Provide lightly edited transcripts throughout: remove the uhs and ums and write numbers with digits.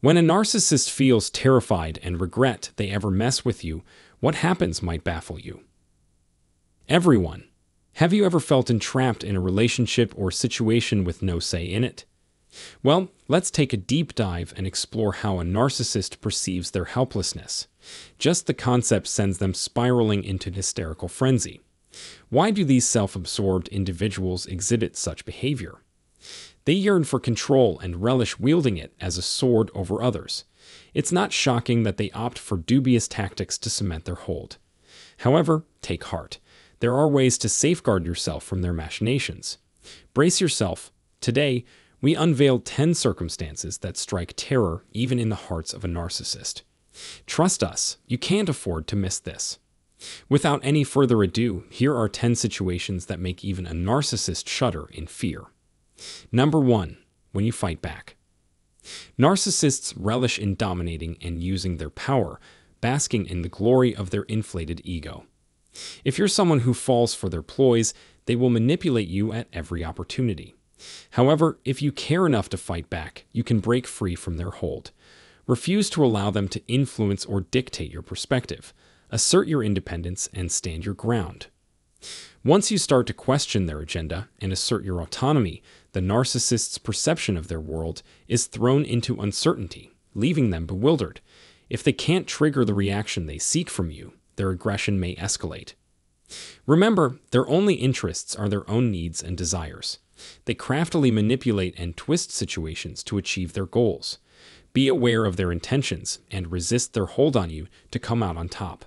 When a narcissist feels terrified and regret they ever mess with you, what happens might baffle you. Everyone. Have you ever felt entrapped in a relationship or situation with no say in it? Well, let's take a deep dive and explore how a narcissist perceives their helplessness. Just the concept sends them spiraling into hysterical frenzy. Why do these self-absorbed individuals exhibit such behavior? They yearn for control and relish wielding it as a sword over others. It's not shocking that they opt for dubious tactics to cement their hold. However, take heart. There are ways to safeguard yourself from their machinations. Brace yourself. Today, we unveil 10 circumstances that strike terror even in the hearts of a narcissist. Trust us, you can't afford to miss this. Without any further ado, here are 10 situations that make even a narcissist shudder in fear. Number 1. When you fight back. Narcissists relish in dominating and using their power, basking in the glory of their inflated ego. If you're someone who falls for their ploys, they will manipulate you at every opportunity. However, if you care enough to fight back, you can break free from their hold. Refuse to allow them to influence or dictate your perspective. Assert your independence and stand your ground. Once you start to question their agenda and assert your autonomy, the narcissist's perception of their world is thrown into uncertainty, leaving them bewildered. If they can't trigger the reaction they seek from you, their aggression may escalate. Remember, their only interests are their own needs and desires. They craftily manipulate and twist situations to achieve their goals. Be aware of their intentions and resist their hold on you to come out on top.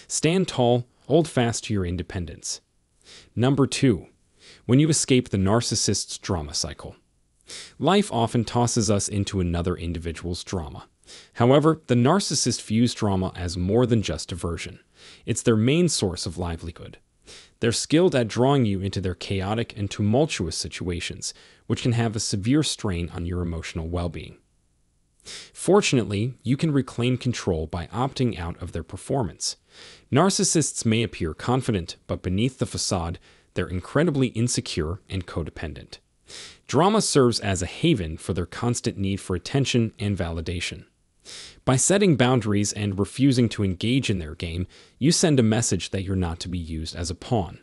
Stand tall, hold fast to your independence. Number 2. When you escape the narcissist's drama cycle. Life often tosses us into another individual's drama. However, the narcissist views drama as more than just diversion. It's their main source of livelihood. They're skilled at drawing you into their chaotic and tumultuous situations, which can have a severe strain on your emotional well-being. Fortunately, you can reclaim control by opting out of their performance. Narcissists may appear confident, but beneath the facade, they're incredibly insecure and codependent. Drama serves as a haven for their constant need for attention and validation. By setting boundaries and refusing to engage in their game, you send a message that you're not to be used as a pawn.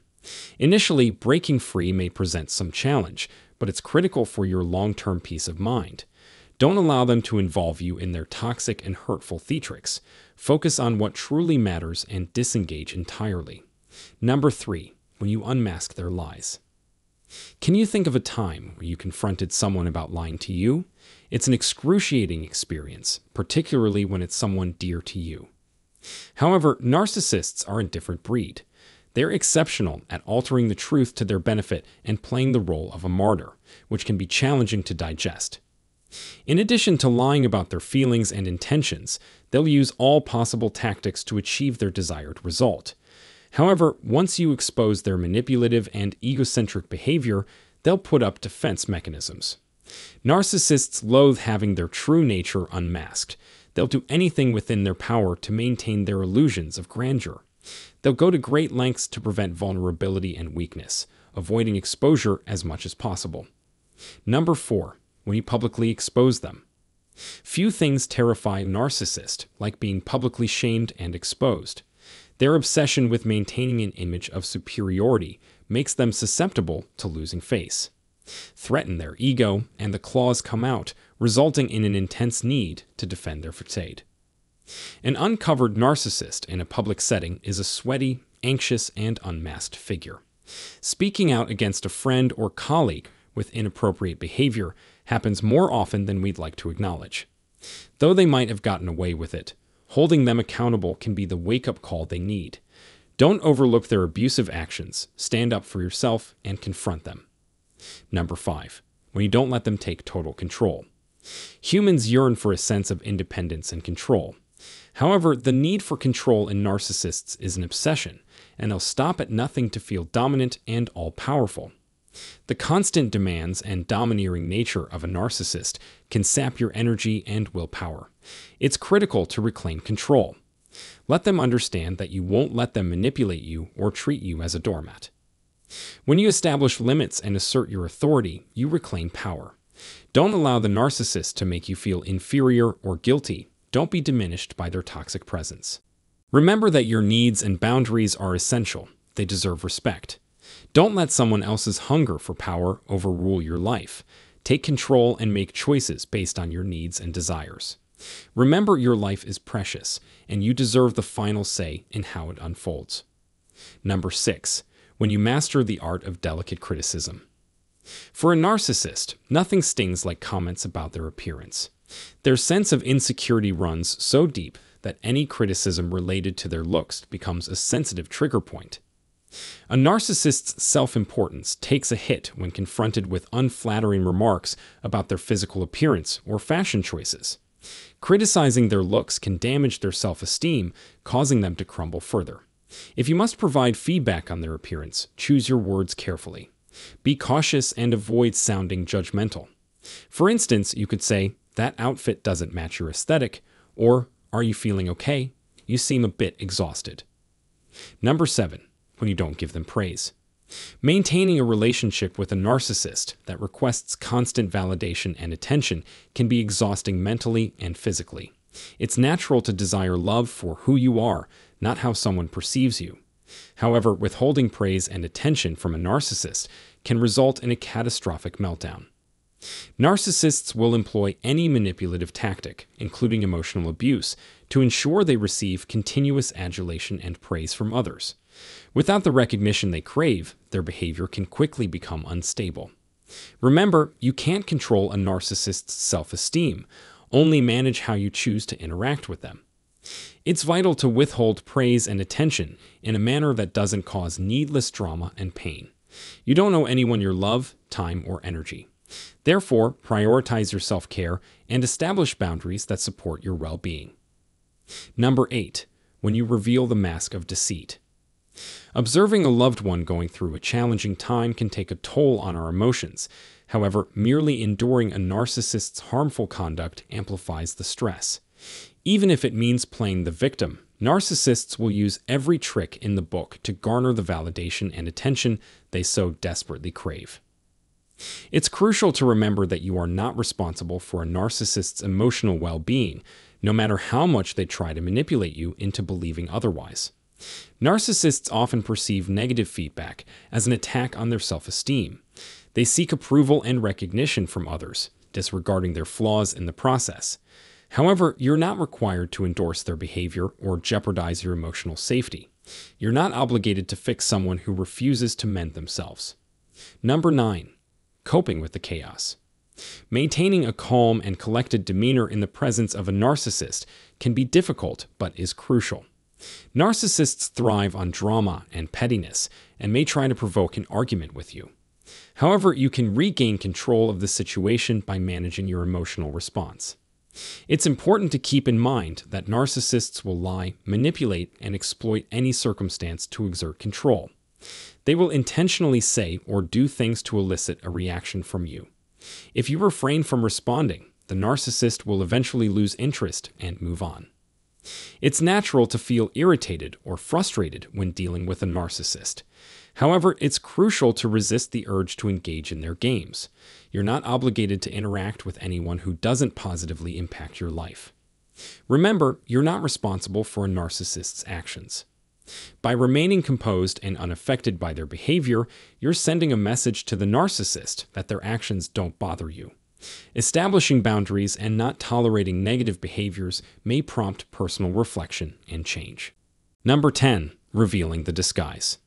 Initially, breaking free may present some challenge, but it's critical for your long-term peace of mind. Don't allow them to involve you in their toxic and hurtful theatrics. Focus on what truly matters and disengage entirely. Number 3. When you unmask their lies. Can you think of a time where you confronted someone about lying to you? It's an excruciating experience, particularly when it's someone dear to you. However, narcissists are a different breed. They're exceptional at altering the truth to their benefit and playing the role of a martyr, which can be challenging to digest. In addition to lying about their feelings and intentions, they'll use all possible tactics to achieve their desired result. However, once you expose their manipulative and egocentric behavior, they'll put up defense mechanisms. Narcissists loathe having their true nature unmasked. They'll do anything within their power to maintain their illusions of grandeur. They'll go to great lengths to prevent vulnerability and weakness, avoiding exposure as much as possible. Number 4. When you publicly expose them. Few things terrify a narcissist like being publicly shamed and exposed. Their obsession with maintaining an image of superiority makes them susceptible to losing face. Threaten their ego, and the claws come out, resulting in an intense need to defend their facade. An uncovered narcissist in a public setting is a sweaty, anxious, and unmasked figure. Speaking out against a friend or colleague with inappropriate behavior happens more often than we'd like to acknowledge. Though they might have gotten away with it, holding them accountable can be the wake-up call they need. Don't overlook their abusive actions, stand up for yourself, and confront them. Number 5. When you don't let them take total control. Humans yearn for a sense of independence and control. However, the need for control in narcissists is an obsession, and they'll stop at nothing to feel dominant and all-powerful. The constant demands and domineering nature of a narcissist can sap your energy and willpower. It's critical to reclaim control. Let them understand that you won't let them manipulate you or treat you as a doormat. When you establish limits and assert your authority, you reclaim power. Don't allow the narcissist to make you feel inferior or guilty. Don't be diminished by their toxic presence. Remember that your needs and boundaries are essential. They deserve respect. Don't let someone else's hunger for power overrule your life. Take control and make choices based on your needs and desires. Remember, your life is precious, and you deserve the final say in how it unfolds. Number 6. When you master the art of delicate criticism. For a narcissist, nothing stings like comments about their appearance. Their sense of insecurity runs so deep that any criticism related to their looks becomes a sensitive trigger point. A narcissist's self-importance takes a hit when confronted with unflattering remarks about their physical appearance or fashion choices. Criticizing their looks can damage their self-esteem, causing them to crumble further. If you must provide feedback on their appearance, choose your words carefully. Be cautious and avoid sounding judgmental. For instance, you could say, "That outfit doesn't match your aesthetic," or "Are you feeling okay? You seem a bit exhausted." Number 7. When you don't give them praise. Maintaining a relationship with a narcissist that requests constant validation and attention can be exhausting mentally and physically. It's natural to desire love for who you are, not how someone perceives you. However, withholding praise and attention from a narcissist can result in a catastrophic meltdown. Narcissists will employ any manipulative tactic, including emotional abuse, to ensure they receive continuous adulation and praise from others. Without the recognition they crave, their behavior can quickly become unstable. Remember, you can't control a narcissist's self-esteem, only manage how you choose to interact with them. It's vital to withhold praise and attention in a manner that doesn't cause needless drama and pain. You don't owe anyone your love, time, or energy. Therefore, prioritize your self-care and establish boundaries that support your well-being. Number 8. When you reveal the mask of deceit. Observing a loved one going through a challenging time can take a toll on our emotions. However, merely enduring a narcissist's harmful conduct amplifies the stress. Even if it means playing the victim, narcissists will use every trick in the book to garner the validation and attention they so desperately crave. It's crucial to remember that you are not responsible for a narcissist's emotional well-being, no matter how much they try to manipulate you into believing otherwise. Narcissists often perceive negative feedback as an attack on their self-esteem. They seek approval and recognition from others, disregarding their flaws in the process. However, you're not required to endorse their behavior or jeopardize your emotional safety. You're not obligated to fix someone who refuses to mend themselves. Number 9. Coping with the chaos. Maintaining a calm and collected demeanor in the presence of a narcissist can be difficult but is crucial. Narcissists thrive on drama and pettiness and may try to provoke an argument with you. However, you can regain control of the situation by managing your emotional response. It's important to keep in mind that narcissists will lie, manipulate, and exploit any circumstance to exert control. They will intentionally say or do things to elicit a reaction from you. If you refrain from responding, the narcissist will eventually lose interest and move on. It's natural to feel irritated or frustrated when dealing with a narcissist. However, it's crucial to resist the urge to engage in their games. You're not obligated to interact with anyone who doesn't positively impact your life. Remember, you're not responsible for a narcissist's actions. By remaining composed and unaffected by their behavior, you're sending a message to the narcissist that their actions don't bother you. Establishing boundaries and not tolerating negative behaviors may prompt personal reflection and change. Number 10. Revealing the disguise.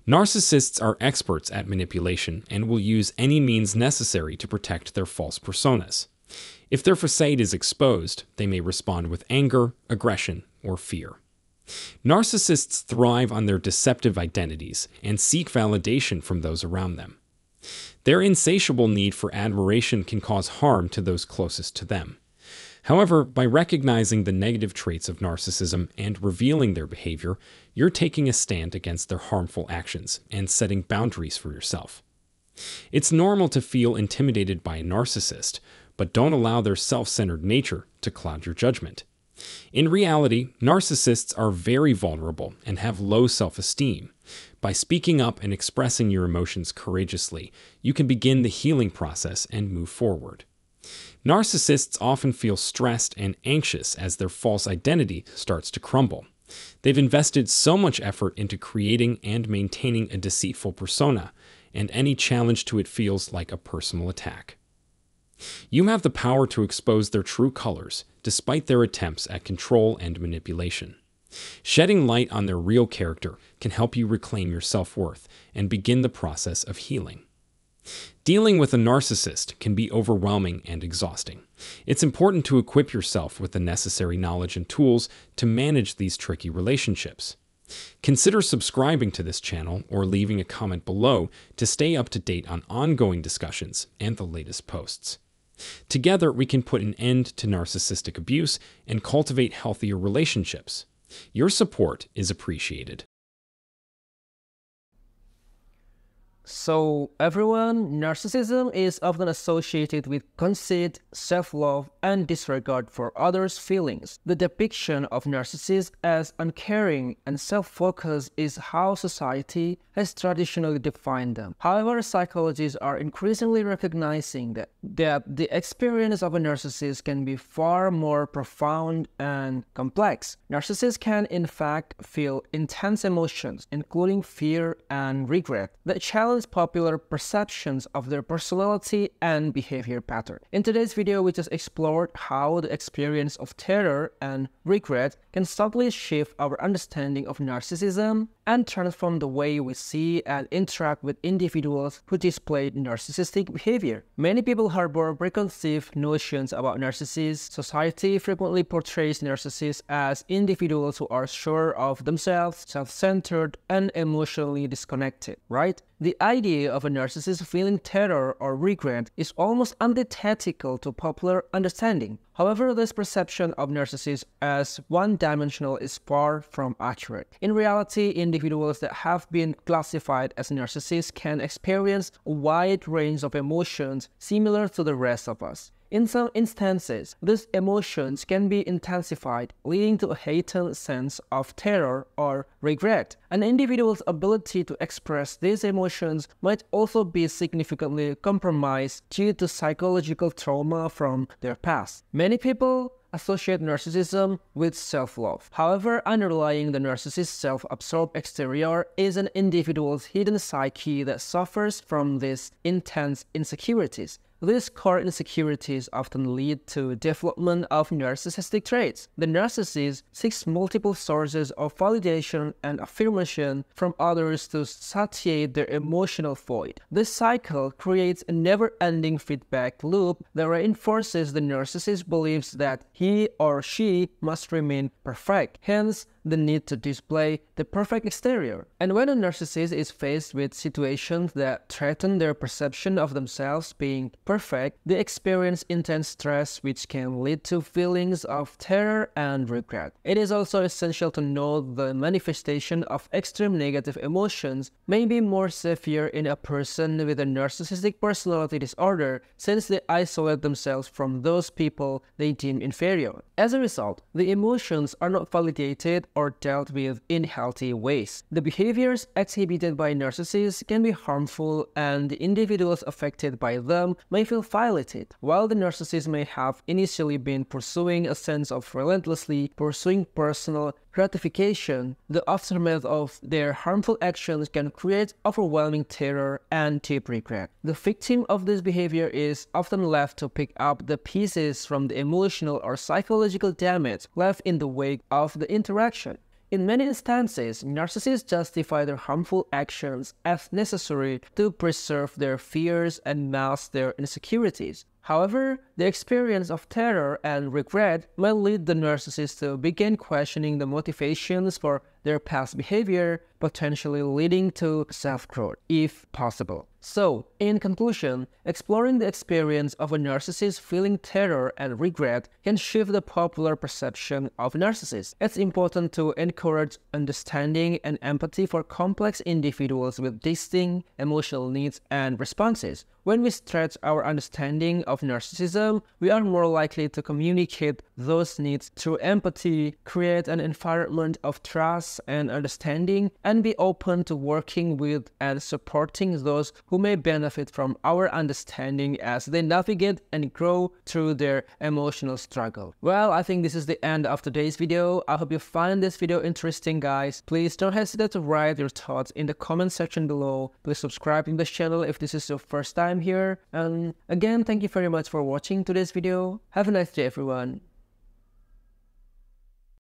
Narcissists are experts at manipulation and will use any means necessary to protect their false personas. If their facade is exposed, they may respond with anger, aggression, or fear. Narcissists thrive on their deceptive identities and seek validation from those around them. Their insatiable need for admiration can cause harm to those closest to them. However, by recognizing the negative traits of narcissism and revealing their behavior, you're taking a stand against their harmful actions and setting boundaries for yourself. It's normal to feel intimidated by a narcissist, but don't allow their self-centered nature to cloud your judgment. In reality, narcissists are very vulnerable and have low self-esteem. By speaking up and expressing your emotions courageously, you can begin the healing process and move forward. Narcissists often feel stressed and anxious as their false identity starts to crumble. They've invested so much effort into creating and maintaining a deceitful persona, and any challenge to it feels like a personal attack. You have the power to expose their true colors, despite their attempts at control and manipulation. Shedding light on their real character can help you reclaim your self-worth and begin the process of healing. Dealing with a narcissist can be overwhelming and exhausting. It's important to equip yourself with the necessary knowledge and tools to manage these tricky relationships. Consider subscribing to this channel or leaving a comment below to stay up to date on ongoing discussions and the latest posts. Together, we can put an end to narcissistic abuse and cultivate healthier relationships. Your support is appreciated. So everyone, narcissism is often associated with conceit, self-love, and disregard for others' feelings. The depiction of narcissists as uncaring and self-focused is how society has traditionally defined them. However, psychologists are increasingly recognizing that the experience of a narcissist can be far more profound and complex. Narcissists can, in fact, feel intense emotions, including fear and regret, that challenge popular perceptions of their personality and behavior pattern. In today's video, we just explored how the experience of terror and regret can subtly shift our understanding of narcissism and transform the way we see and interact with individuals who display narcissistic behavior. Many people harbor preconceived notions about narcissists. Society frequently portrays narcissists as individuals who are sure of themselves, self-centered, and emotionally disconnected, right? The idea of a narcissist feeling terror or regret is almost antithetical to popular understanding. However, this perception of narcissists as one-dimensional is far from accurate. In reality, individuals that have been classified as narcissists can experience a wide range of emotions similar to the rest of us. In some instances, these emotions can be intensified, leading to a heightened sense of terror or regret. An individual's ability to express these emotions might also be significantly compromised due to psychological trauma from their past. Many people associate narcissism with self-love. However, underlying the narcissist's self-absorbed exterior is an individual's hidden psyche that suffers from these intense insecurities. These core insecurities often lead to development of narcissistic traits. The narcissist seeks multiple sources of validation and affirmation from others to satiate their emotional void. This cycle creates a never-ending feedback loop that reinforces the narcissist's beliefs that he or she must remain perfect, hence the need to display the perfect exterior. And when a narcissist is faced with situations that threaten their perception of themselves being perfect, they experience intense stress, which can lead to feelings of terror and regret. It is also essential to note the manifestation of extreme negative emotions may be more severe in a person with a narcissistic personality disorder, since they isolate themselves from those people they deem inferior. As a result, the emotions are not validated or dealt with in healthy ways. The behaviors exhibited by narcissists can be harmful, and the individuals affected by them may feel violated. While the narcissist may have initially been pursuing a sense of relentlessly pursuing personal gratification, the aftermath of their harmful actions can create overwhelming terror and deep regret. The victim of this behavior is often left to pick up the pieces from the emotional or psychological damage left in the wake of the interaction. In many instances, narcissists justify their harmful actions as necessary to preserve their fears and mask their insecurities. However, the experience of terror and regret may lead the narcissist to begin questioning the motivations for their past behavior, potentially leading to self-growth, if possible. So, in conclusion, exploring the experience of a narcissist feeling terror and regret can shift the popular perception of narcissists. It's important to encourage understanding and empathy for complex individuals with distinct emotional needs and responses. When we stretch our understanding of narcissism, we are more likely to communicate those needs through empathy, create an environment of trust and understanding, and be open to working with and supporting those who may benefit from our understanding as they navigate and grow through their emotional struggle. Well, I think this is the end of today's video. I hope you find this video interesting, guys. Please don't hesitate to write your thoughts in the comment section below. Please subscribe to the channel if this is your first time here. And again, thank you very much for watching today's video. Have a nice day, everyone.